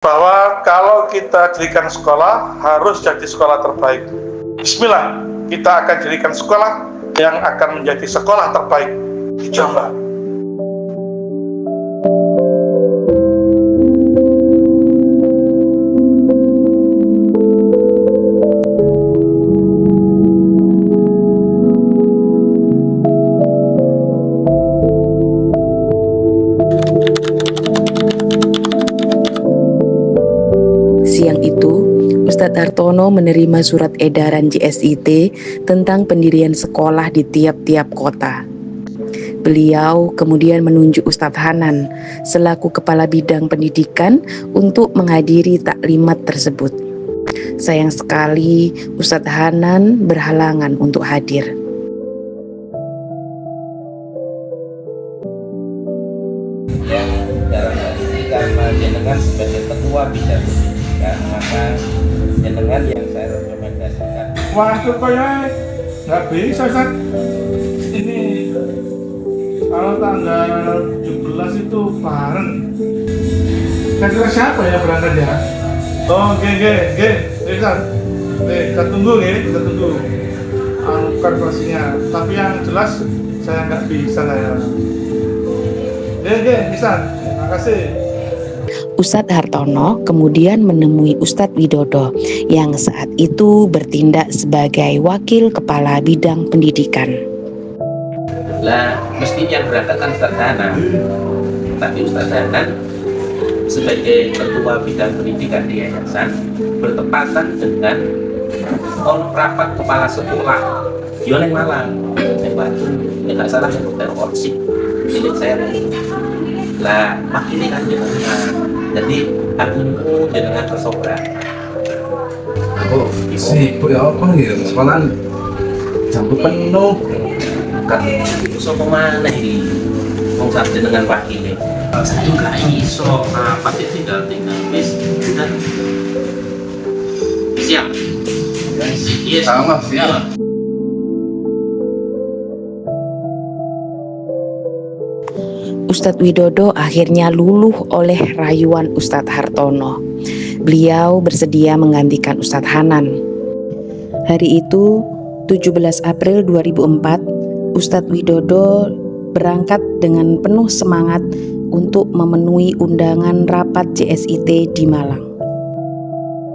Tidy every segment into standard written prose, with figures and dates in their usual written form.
bahwa kalau kita jadikan sekolah harus jadi sekolah terbaik. Bismillah, kita akan jadikan sekolah yang akan menjadi sekolah terbaik di Jombang. Siang itu, Ustadz Hartono menerima surat edaran JSIT tentang pendirian sekolah di tiap-tiap kota. Beliau kemudian menunjuk Ustadz Hanan selaku Kepala Bidang Pendidikan untuk menghadiri taklimat tersebut. Sayang sekali Ustadz Hanan berhalangan untuk hadir. Yang dalam hal ini karena jenengan sebagai ketua bidang pendidikan, maka jenengan yang saya rekomendasikan. Waduh, kayaknya nggak bisa, Ustaz. Ini kalau tanggal 17 itu bareng. Kira-kira siapa ya berangkat ya? Oh, oke, Ustaz. Kita tunggu kita tunggu kalkulasinya. Tapi yang jelas saya nggak bisa saya. Ustaz. Terima kasih. Ustadz Hartono kemudian menemui Ustadz Widodo yang saat itu bertindak sebagai Wakil Kepala Bidang Pendidikan. Lah, mestinya berangkat kan Ustadz Hanan, tapi Ustadz Hanan sebagai ketua bidang pendidikan di yayasan bertepatan dengan rapat kepala sekolah di Malang. Nggak salah seputar Orsik. Jadi saya lah ini kan jadi aku jenengan tersobrak. Oh, sibuk ya apa ya? Sekolahan jambut penuh. Kan iso kemana ini? Mau sabda dengan wakilnya. Saya juga iso, pasti tinggal bis dan siap. Yes. Sama siap. Ustadz Widodo akhirnya luluh oleh rayuan Ustadz Hartono. Beliau bersedia menggantikan Ustadz Hanan. Hari itu, 17 April 2004, Ustadz Widodo berangkat dengan penuh semangat untuk memenuhi undangan rapat JSIT di Malang.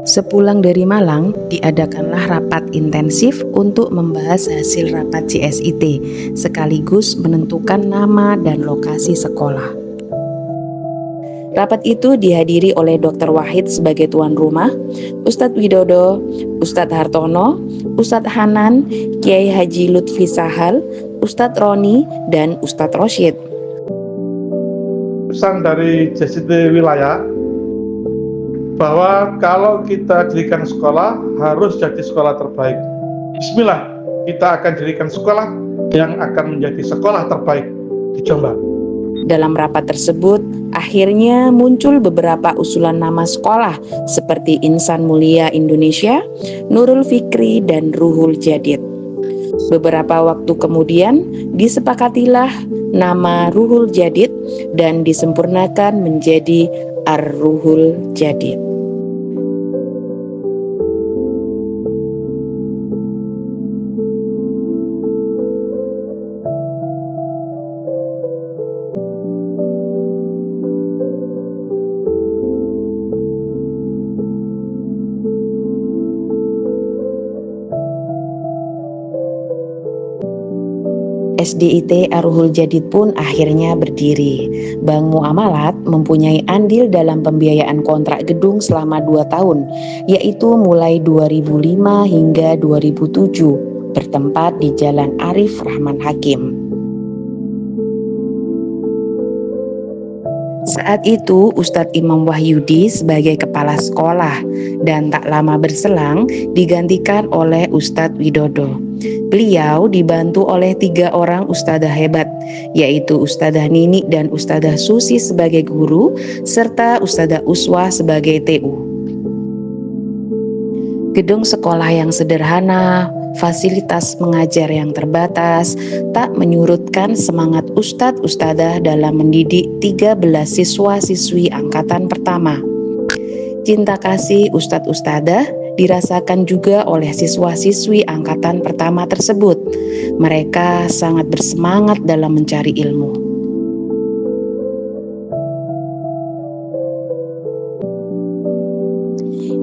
Sepulang dari Malang, diadakanlah rapat intensif untuk membahas hasil rapat JSIT, sekaligus menentukan nama dan lokasi sekolah. Rapat itu dihadiri oleh Dr. Wahid sebagai tuan rumah, Ustadz Widodo, Ustadz Hartono, Ustadz Hanan, Kiai Haji Lutfi Sahal, Ustadz Roni, dan Ustadz Rosyid. Pesan dari JSIT wilayah bahwa kalau kita jadikan sekolah harus jadi sekolah terbaik. Bismillah, kita akan jadikan sekolah yang akan menjadi sekolah terbaik di Jombang. Dalam rapat tersebut, akhirnya muncul beberapa usulan nama sekolah seperti Insan Mulia Indonesia, Nurul Fikri, dan Ruhul Jadid. Beberapa waktu kemudian, disepakatilah nama Ruhul Jadid dan disempurnakan menjadi Ar-Ruhul Jadid. SDIT Ar-Ruhul Jadid pun akhirnya berdiri. Bank Muamalat mempunyai andil dalam pembiayaan kontrak gedung selama 2 tahun, yaitu mulai 2005 hingga 2007, bertempat di Jalan Arif Rahman Hakim. Saat itu Ustadz Imam Wahyudi sebagai kepala sekolah dan tak lama berselang digantikan oleh Ustadz Widodo. Beliau dibantu oleh 3 orang ustadzah hebat, yaitu Ustadzah Nini dan Ustadzah Susi sebagai guru, serta Ustadzah Uswah sebagai TU. Gedung sekolah yang sederhana, fasilitas mengajar yang terbatas, tak menyurutkan semangat ustadz-ustadzah dalam mendidik 13 siswa-siswi angkatan pertama. Cinta kasih Ustadz Ustadzah dirasakan juga oleh siswa-siswi angkatan pertama tersebut. Mereka sangat bersemangat dalam mencari ilmu.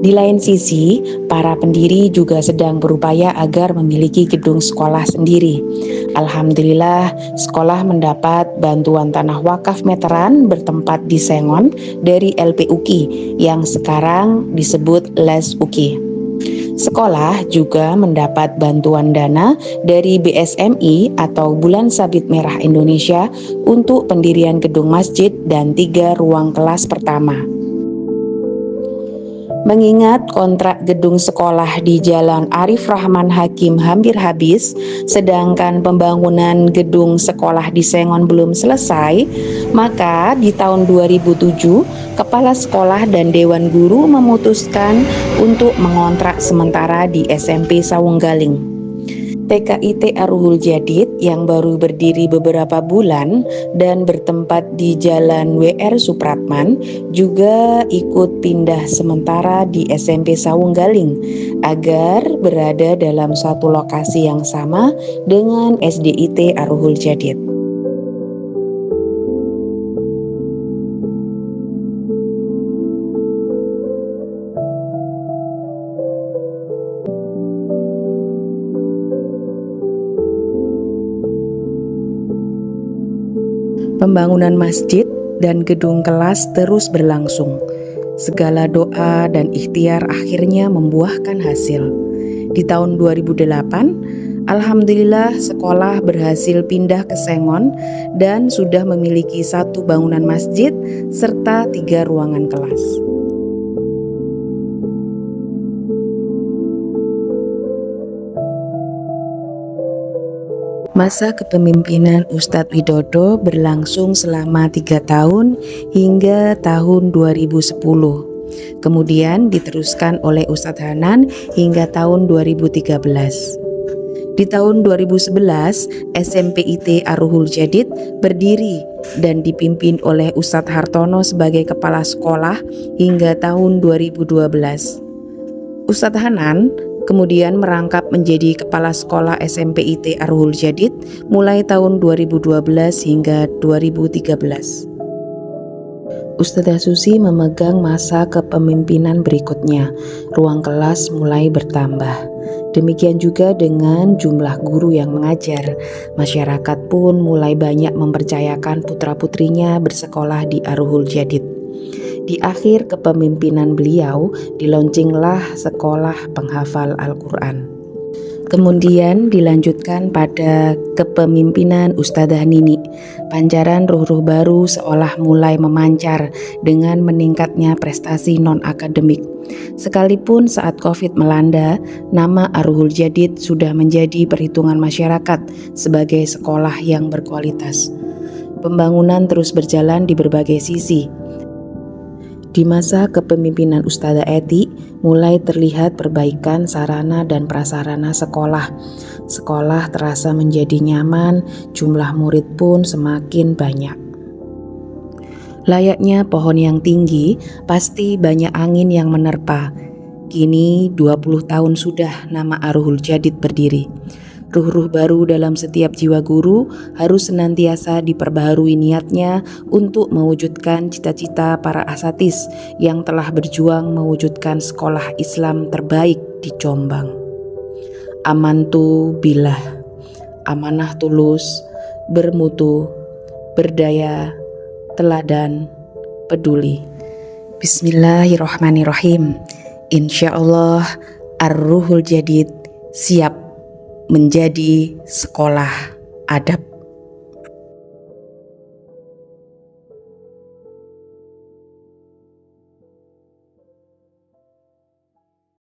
Di lain sisi, para pendiri juga sedang berupaya agar memiliki gedung sekolah sendiri. Alhamdulillah, sekolah mendapat bantuan tanah wakaf meteran bertempat di Sengon dari LP UKI yang sekarang disebut Les UKI. Sekolah juga mendapat bantuan dana dari BSMI atau Bulan Sabit Merah Indonesia untuk pendirian gedung masjid dan 3 ruang kelas pertama. Mengingat kontrak gedung sekolah di Jalan Arif Rahman Hakim hampir habis, sedangkan pembangunan gedung sekolah di Sengon belum selesai, maka di tahun 2007, Kepala Sekolah dan Dewan Guru memutuskan untuk mengontrak sementara di SMP Sawunggaling. TKIT Ar-Ruhul Jadid yang baru berdiri beberapa bulan dan bertempat di Jalan WR Supratman juga ikut pindah sementara di SMP Sawunggaling agar berada dalam satu lokasi yang sama dengan SDIT Ar-Ruhul Jadid. Pembangunan masjid dan gedung kelas terus berlangsung. Segala doa dan ikhtiar akhirnya membuahkan hasil. Di tahun 2008, alhamdulillah sekolah berhasil pindah ke Sengon dan sudah memiliki 1 bangunan masjid serta 3 ruangan kelas. Masa kepemimpinan Ustadz Widodo berlangsung selama 3 tahun hingga tahun 2010. Kemudian diteruskan oleh Ustadz Hanan hingga tahun 2013. Di tahun 2011, SMPIT Ar-Ruhul Jadid berdiri dan dipimpin oleh Ustadz Hartono sebagai kepala sekolah hingga tahun 2012. Ustadz Hanan kemudian merangkap menjadi kepala sekolah SMPIT Ar-Ruhul Jadid mulai tahun 2012 hingga 2013. Ustadzah Susi memegang masa kepemimpinan berikutnya. Ruang kelas mulai bertambah. Demikian juga dengan jumlah guru yang mengajar. Masyarakat pun mulai banyak mempercayakan putra-putrinya bersekolah di Ar-Ruhul Jadid. Di akhir kepemimpinan beliau, dilaunchinglah sekolah penghafal Al-Quran. Kemudian dilanjutkan pada kepemimpinan Ustadzah Nini. Pancaran ruh-ruh baru seolah mulai memancar dengan meningkatnya prestasi non-akademik. Sekalipun saat Covid melanda, nama Ar-Ruhul Jadid sudah menjadi perhitungan masyarakat sebagai sekolah yang berkualitas. Pembangunan terus berjalan di berbagai sisi. Di masa kepemimpinan Ustadzah Eti, mulai terlihat perbaikan sarana dan prasarana sekolah. Sekolah terasa menjadi nyaman, jumlah murid pun semakin banyak. Layaknya pohon yang tinggi, pasti banyak angin yang menerpa. Kini 20 tahun sudah nama Ar-Ruhul Jadid berdiri. Ruh-ruh baru dalam setiap jiwa guru harus senantiasa diperbaharui niatnya untuk mewujudkan cita-cita para asatidz yang telah berjuang mewujudkan sekolah Islam terbaik di Jombang. Amantu billah, amanah tulus, bermutu, berdaya, teladan, peduli. Bismillahirrahmanirrahim. Insyaallah Ar-Ruhul Jadid siap menjadi sekolah adab.